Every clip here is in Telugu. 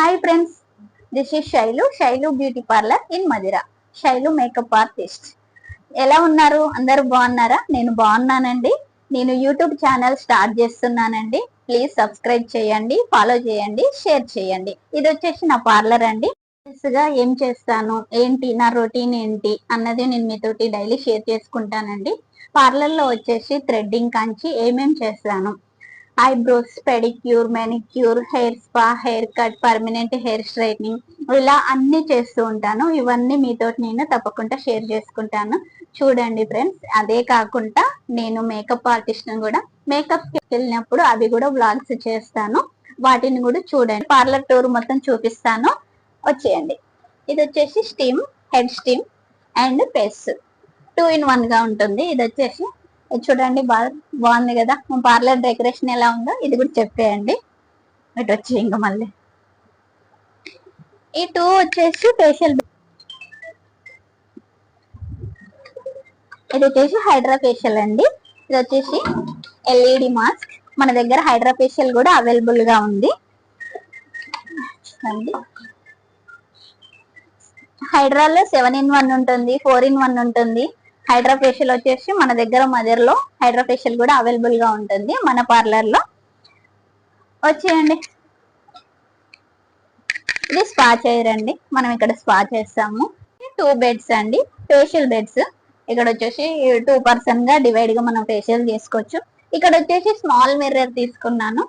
Hi friends, this is Shailu beauty parlour in Madira. Shailu makeup artist. ఎలా ఉన్నారు? అందరూ బాగున్నారా? నేను బాగున్నానండి. నేను యూట్యూబ్ ఛానల్ స్టార్ట్ చేస్తున్నానండి. ప్లీజ్ సబ్స్క్రైబ్ చేయండి, ఫాలో చేయండి, షేర్ చేయండి. ఇది వచ్చేసి నా పార్లర్ అండి. గా ఏం చేస్తాను ఏంటి, నా రొటీన్ ఏంటి అన్నది నేను మీతోటి డైలీ షేర్ చేసుకుంటానండి. పార్లర్ లో వచ్చేసి థ్రెడ్డింగ్ కాంచి ఏమేం చేస్తాను, eyebrows, pedicure, manicure, hair spa, hair cut, permanent hair straightening, ఇలా అన్ని చేస్తూ ఉంటాను. ఇవన్నీ మీతో నేను తప్పకుండా షేర్ చేసుకుంటాను. చూడండి ఫ్రెండ్స్. అదే కాకుండా నేను మేకప్ ఆర్టిస్ట్ కూడా, మేకప్ కి వెళ్ళినప్పుడు అవి కూడా వ్లాగ్స్ చేస్తాను. వాటిని కూడా చూడండి. పార్లర్ టూర్ మొత్తం చూపిస్తాను, వచ్చేయండి. ఇది వచ్చేసి steam, head steam and face 2 in 1 గా ఉంటుంది. ఇది వచ్చేసి చూడండి, బాగుంది కదా. పార్లర్ డెకరేషన్ ఎలా ఉందో ఇది కూడా చెప్పేయండి. ఇటు వచ్చి ఇంకా మళ్ళీ ఈ 2 వచ్చేసి ఫేషియల్. ఇది వచ్చేసి హైడ్రా ఫేషియల్ అండి. ఇది వచ్చేసి ఎల్ఈడి మాస్క్. మన దగ్గర హైడ్రా ఫేషియల్ కూడా అవైలబుల్ గా ఉంది. హైడ్రాలో 7 in 1 ఉంటుంది, 4 in 1 ఉంటుంది. హైడ్రా ఫేషియల్ వచ్చేసి మన దగ్గర మదర్లో హైడ్రా ఫేషియల్ కూడా అవైలబుల్ గా ఉంటుంది మన పార్లర్ లో. వచ్చేయండి. ఇది స్పా చైర్ అండి. మనం ఇక్కడ స్పా చేస్తాము. 2 బెడ్స్ అండి, ఫేషియల్ బెడ్స్. ఇక్కడ వచ్చేసి 2 పర్సన్ గా డివైడ్ గా మనం ఫేషియల్ చేసుకోవచ్చు. ఇక్కడ వచ్చేసి స్మాల్ మిర్రర్ తీసుకున్నాను.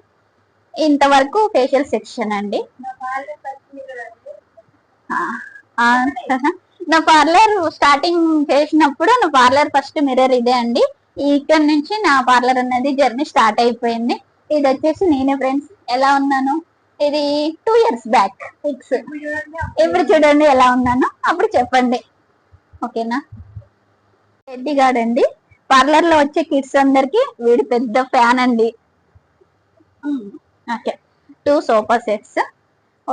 ఇంతవరకు ఫేషియల్ సెక్షన్ అండి. నా పార్లర్ స్టార్టింగ్ చేసినప్పుడు నా పార్లర్ ఫస్ట్ మిర్రర్ ఇదే అండి. ఇక్కడ నుంచి నా పార్లర్ అనేది జర్నీ స్టార్ట్ అయిపోయింది. ఇది వచ్చేసి నేనే ఫ్రెండ్స్. ఎలా ఉన్నాను, ఇది 2 years బ్యాక్ ఫిక్స్. ఇప్పుడు చూడండి ఎలా ఉన్నాను, అప్పుడు చెప్పండి. ఓకేనా? రెడ్డి గాడండి. పార్లర్ లో వచ్చే కిడ్స్ అందరికి వీడు పెద్ద ఫ్యాన్ అండి. ఓకే. 2 సోఫా సెట్స్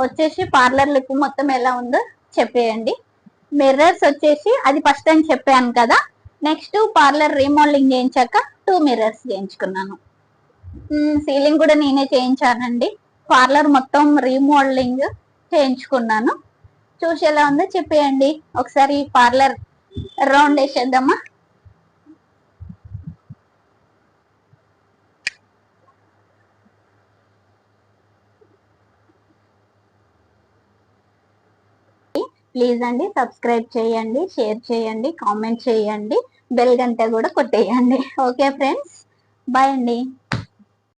వచ్చేసి పార్లర్ లుక్ మొత్తం ఎలా ఉందో చెప్పేయండి. మిర్రర్స్ వచ్చేసి అది ఫస్ట్ టైం చెప్పాను కదా. నెక్స్ట్ పార్లర్ రీమోడలింగ్ చేయించాక 2 మిర్రర్స్ చేయించుకున్నాను. సీలింగ్ కూడా నేనే చేయించానండి. పార్లర్ మొత్తం రీమోడలింగ్ చేయించుకున్నాను. చూసి ఎలా ఉందో చెప్పేయండి. ఒకసారి పార్లర్ రౌండ్ వేసేద్దామా? ప్లీజ్ అండి, సబ్స్క్రైబ్ చేయండి, షేర్ చేయండి, కామెంట్ చేయండి, బెల్ గంట కూడా కొట్టేయండి. ఓకే ఫ్రెండ్స్, బాయ్ అండి.